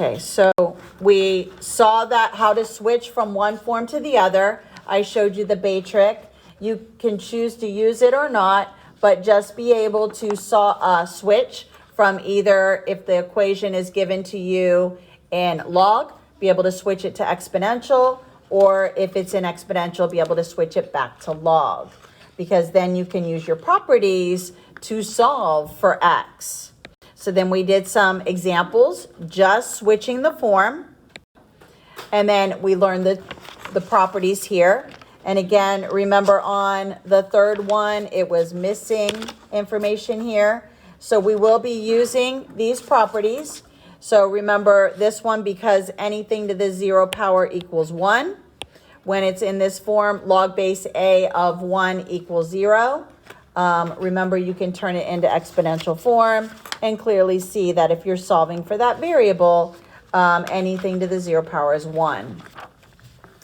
Okay, so we saw that how to switch from one form to the other. I showed you the Bay trick. You can choose to use it or not, but just be able to switch from either, if the equation is given to you in log, be able to switch it to exponential, or if it's in exponential, be able to switch it back to log, because then you can use your properties to solve for x. So then we did some examples, just switching the form, and then we learned the properties here. And again, remember on the third one, it was missing information here. So we will be using these properties. So remember this one, because anything to the 0 power equals 1. When it's in this form, log base a of 1 equals 0. Remember, you can turn it into exponential form and clearly see that if you're solving for that variable, anything to the 0 power is 1.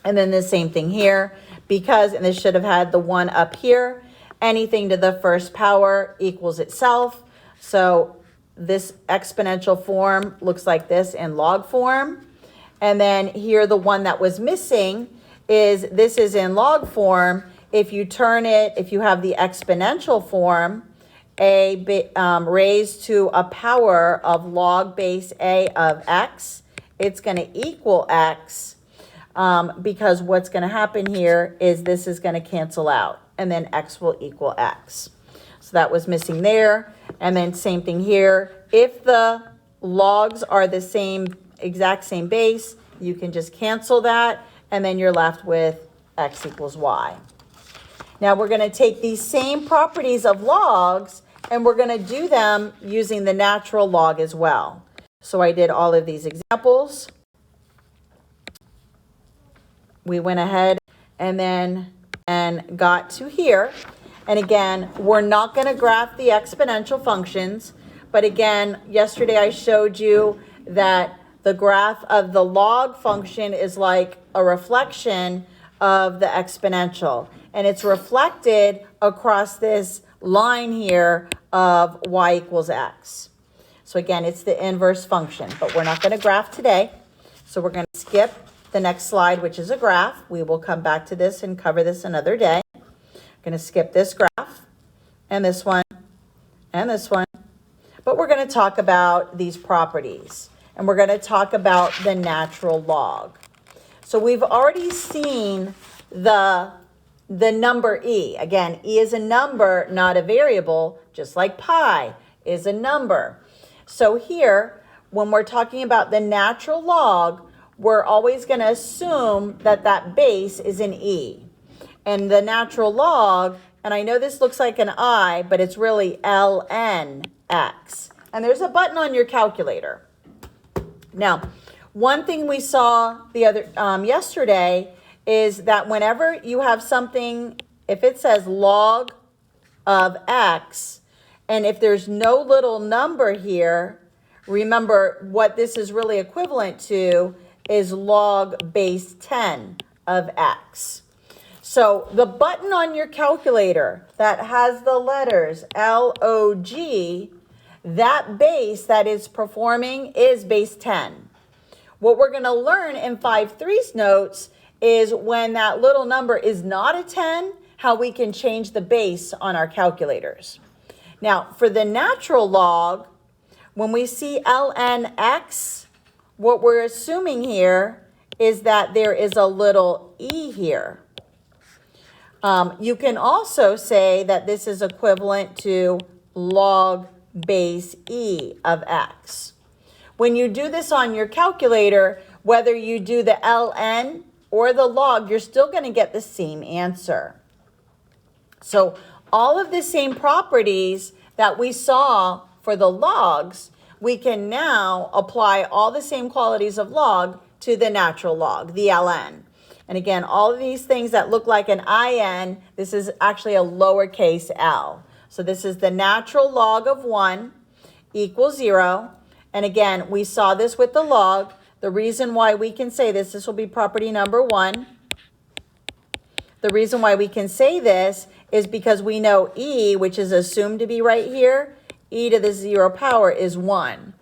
And then the same thing here, because, and this should have had the 1 up here, anything to the first power equals itself. So this exponential form looks like this in log form. And then here, the one that was missing is this is in log form. If you turn it, if you have the exponential form, a raised to a power of log base a of x, it's going to equal x, because what's going to happen here is this is going to cancel out, and then x will equal x. So that was missing there. And then same thing here. If the logs are the same, exact same base, you can just cancel that, and then you're left with x equals y. Now we're going to take these same properties of logs and we're going to do them using the natural log as well. So I did all of these examples. We went ahead and got to here. And again, we're not going to graph the exponential functions. But again, yesterday I showed you that the graph of the log function is like a reflection of the exponential. And it's reflected across this line here of y equals x. So again, it's the inverse function, but we're not going to graph today. So we're going to skip the next slide, which is a graph. We will come back to this and cover this another day. I'm going to skip this graph and this one and this one. But we're going to talk about these properties, and we're going to talk about the natural log. So we've already seen the number e. Again, e is a number, not a variable, just like pi is a number. So here, when we're talking about the natural log, we're always going to assume that that base is an e. And the natural log, and I know this looks like an I, but it's really ln x. And there's a button on your calculator. Now, one thing we saw the other yesterday is that whenever you have something, if it says log of x, and if there's no little number here, remember what this is really equivalent to is log base 10 of x. So the button on your calculator that has the letters log, that base that is performing is base 10. What we're going to learn in 5.3's notes is when that little number is not a 10, how we can change the base on our calculators. Now, for the natural log, when we see ln x, what we're assuming here is that there is a little e here. You can also say that this is equivalent to log base e of x. When you do this on your calculator, whether you do the ln or the log, you're still going to get the same answer. So all of the same properties that we saw for the logs, we can now apply all the same qualities of log to the natural log, the ln. And again, all of these things that look like an in, this is actually a lowercase l. So this is the natural log of 1 equals 0. And again, we saw this with the log. The reason why we can say this will be property number 1. The reason why we can say this is because we know e, which is assumed to be right here, e to the 0 power is 1.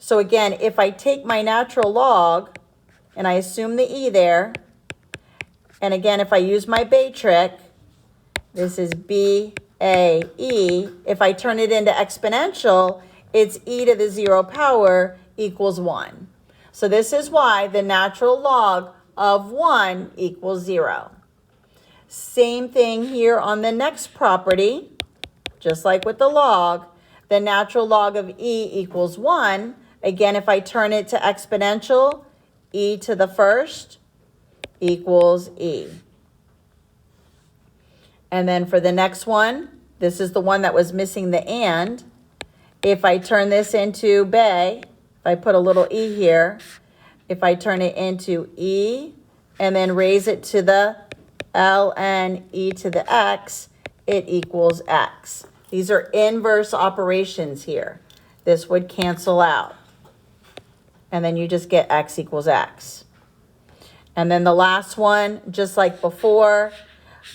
So again, if I take my natural log and I assume the e there, and again, if I use my Bay trick, this is b, a, e. If I turn it into exponential, it's e to the 0 power equals 1. So this is why the natural log of 1 equals 0. Same thing here on the next property. Just like with the log, the natural log of e equals 1. Again, if I turn it to exponential, e to the first equals e. And then for the next one, this is the one that was missing the and. If I turn this into Bay, if I put a little e here, if I turn it into e and then raise it to the ln e to the x, it equals x. These are inverse operations here. This would cancel out. And then you just get x equals x. And then the last one, just like before,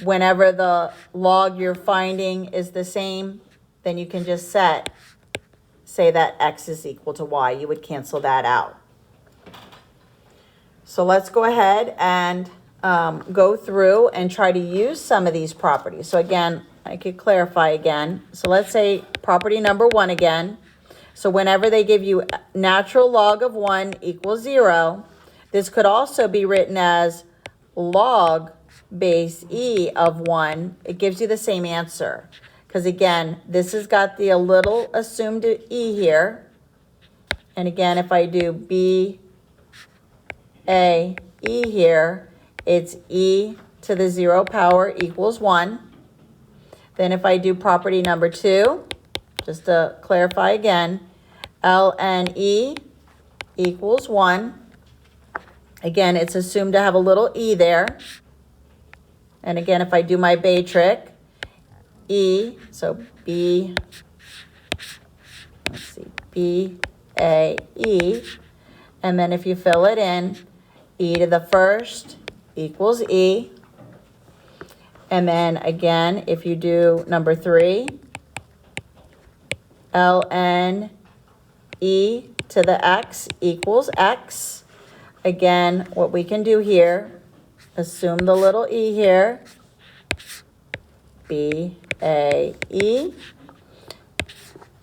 whenever the log you're finding is the same, then you can just say that x is equal to y. You would cancel that out. So let's go ahead and go through and try to use some of these properties. So again, I could clarify again. So let's say property number 1 again. So whenever they give you natural log of 1 equals 0, this could also be written as log base e of 1. It gives you the same answer. Because again, this has got the little assumed e here. And again, if I do b, a, e here, it's e to the 0 power equals 1. Then if I do property number 2, just to clarify again, ln e equals 1. Again, it's assumed to have a little e there. And again, if I do my Bay trick, e, so b, let's see, b, a, e. And then if you fill it in, e to the first equals e. And then again, if you do number 3, ln e to the x equals x. Again, what we can do here, assume the little e here, b, a, e.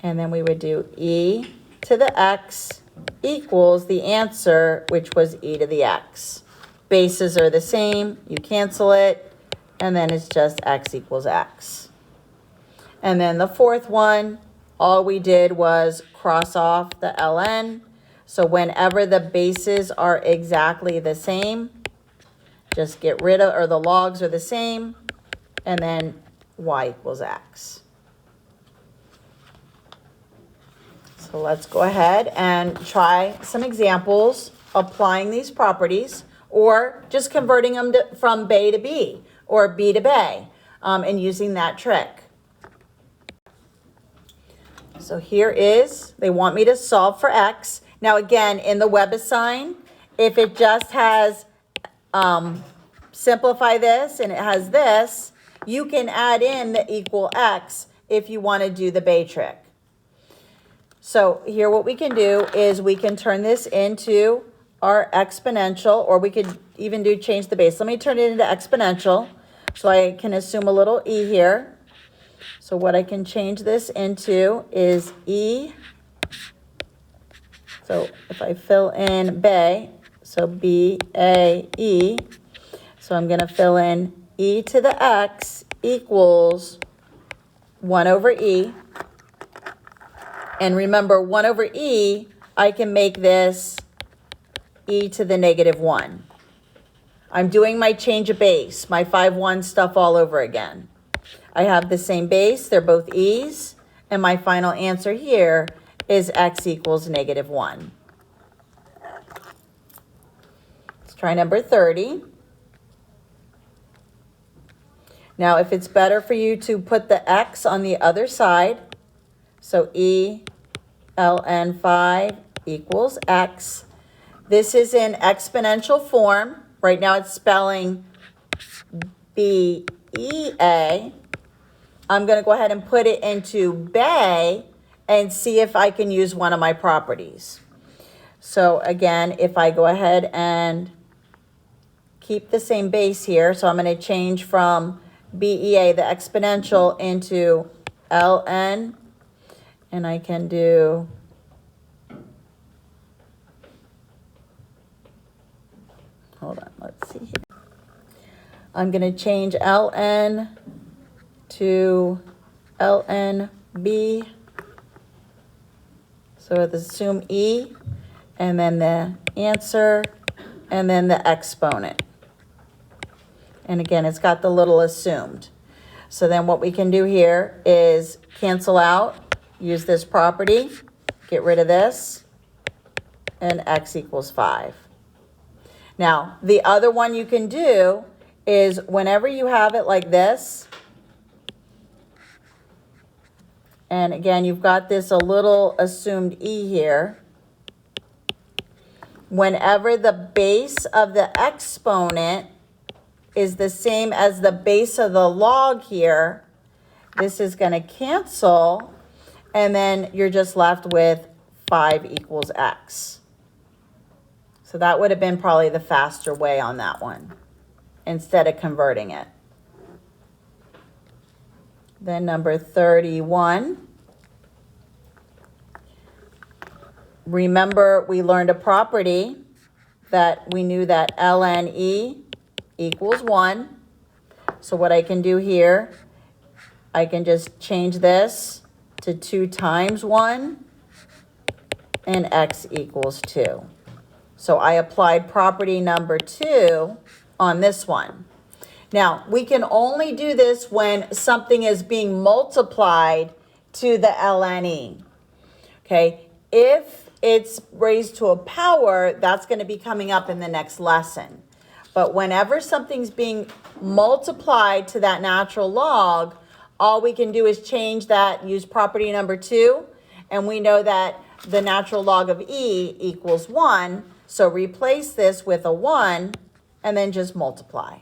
And then we would do e to the x equals the answer, which was e to the x. Bases are the same, you cancel it, and then it's just x equals x. And then the fourth one, all we did was cross off the ln. So whenever the bases are exactly the same, just get rid of, or the logs are the same, and then y equals x. So let's go ahead and try some examples applying these properties, or just converting them from Bay to B, or B to Bay, and using that trick. So here is, they want me to solve for x. Now again, in the WebAssign, if it just has simplify this and it has this, you can add in the equal x if you want to do the Bay trick. So here what we can do is we can turn this into our exponential, or we could even do change the base. Let me turn it into exponential. So I can assume a little e here. So what I can change this into is e. So if I fill in Bay, so B, A, E. So I'm going to fill in e to the x equals 1 over e. And remember, 1 over e, I can make this e to the negative 1. I'm doing my change of base, my 5-1 stuff all over again. I have the same base, they're both e's, and my final answer here is x equals negative 1. Let's try number 30. Now, if it's better for you to put the x on the other side, so e ln 5 equals x. This is in exponential form. Right now it's spelling B-E-A. I'm going to go ahead and put it into Bay and see if I can use one of my properties. So again, if I go ahead and keep the same base here, so I'm going to change from BEA, the exponential, into ln, and I can do hold on, let's see here. I'm going to change ln to lnb. So let's assume e, and then the answer, and then the exponent. And again, it's got the little assumed. So then what we can do here is cancel out, use this property, get rid of this, and x equals 5. Now, the other one you can do is whenever you have it like this, and again, you've got this a little assumed e here, whenever the base of the exponent is the same as the base of the log here, this is going to cancel, and then you're just left with 5 equals x. So that would have been probably the faster way on that one, instead of converting it. Then number 31. Remember, we learned a property that we knew that ln e equals 1. So what I can do here, I can just change this to 2 times 1, and x equals 2. So I applied property number 2 on this one. Now, we can only do this when something is being multiplied to the ln e. Okay, if it's raised to a power, that's going to be coming up in the next lesson. But whenever something's being multiplied to that natural log, all we can do is change that, use property number 2, and we know that the natural log of e equals 1, so replace this with a 1, and then just multiply.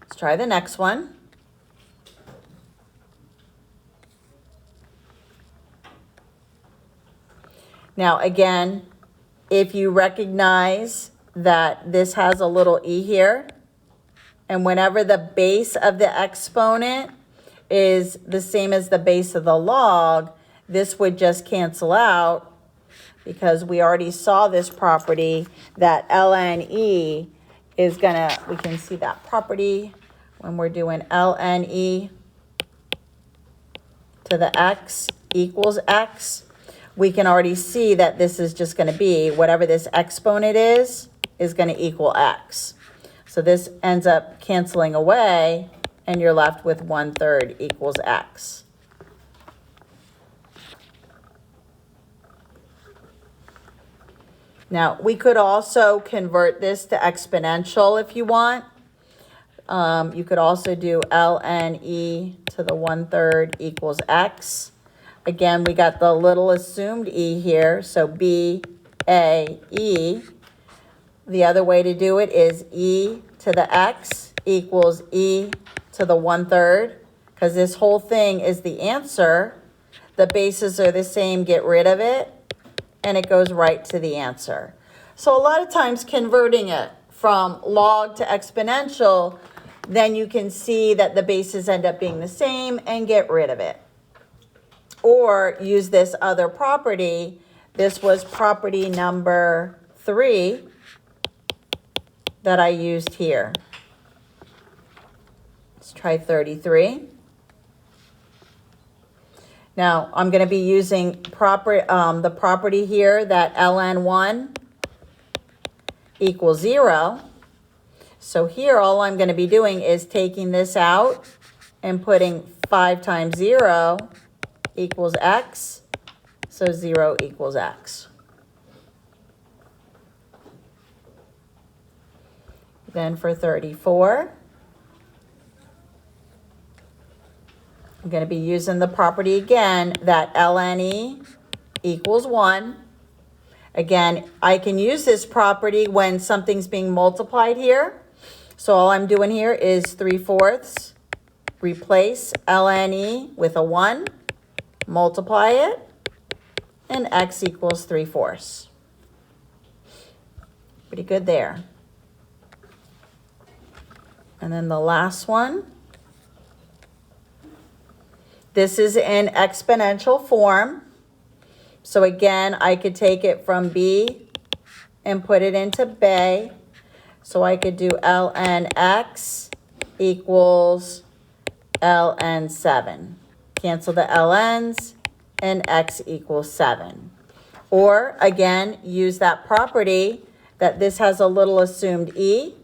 Let's try the next one. Now again, if you recognize that this has a little e here, and whenever the base of the exponent is the same as the base of the log, this would just cancel out, because we already saw this property that ln e is gonna, we can see that property when we're doing ln e to the x equals x. We can already see that this is just going to be whatever this exponent is going to equal x. So this ends up canceling away, and you're left with 1/3 equals x. Now, we could also convert this to exponential if you want. You could also do ln e to the 1/3 equals x. Again, we got the little assumed e here, so b, a, e. The other way to do it is e to the x equals e to the 1/3, because this whole thing is the answer. The bases are the same, get rid of it, and it goes right to the answer. So a lot of times converting it from log to exponential, then you can see that the bases end up being the same and get rid of it. Or use this other property. This was property number 3 that I used here. Let's try 33. Now, I'm going to be using the property here that ln1 equals 0. So here, all I'm going to be doing is taking this out and putting 5 times 0 equals x, so 0 equals x. Then for 34, I'm going to be using the property again that ln e equals 1. Again, I can use this property when something's being multiplied here. So all I'm doing here is 3/4, replace ln e with a 1, multiply it, and x equals 3/4. Pretty good there. And then the last one. This is in exponential form. So again, I could take it from b and put it into b. So I could do ln x equals ln 7. Cancel the ln's and x equals 7. Or again, use that property that this has a little assumed e.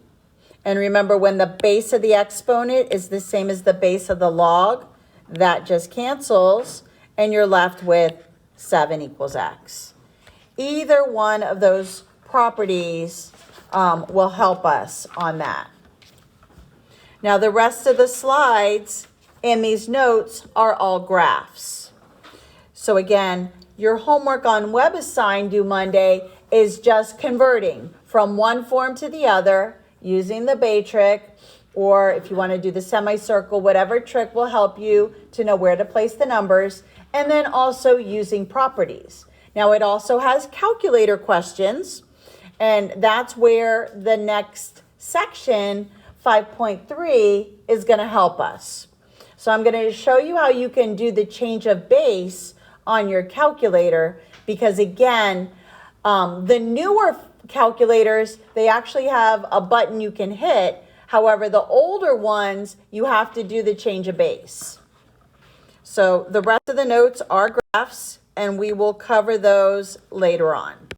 And remember, when the base of the exponent is the same as the base of the log, that just cancels and you're left with 7 equals x. Either one of those properties will help us on that. Now the rest of the slides and these notes are all graphs. So again, your homework on WebAssign due Monday is just converting from one form to the other using the Bay trick, or if you want to do the semicircle, whatever trick will help you to know where to place the numbers, and then also using properties. Now it also has calculator questions, and that's where the next section, 5.3, is going to help us. So I'm going to show you how you can do the change of base on your calculator, because again, the newer calculators, they actually have a button you can hit. However, the older ones, you have to do the change of base. So the rest of the notes are graphs, and we will cover those later on.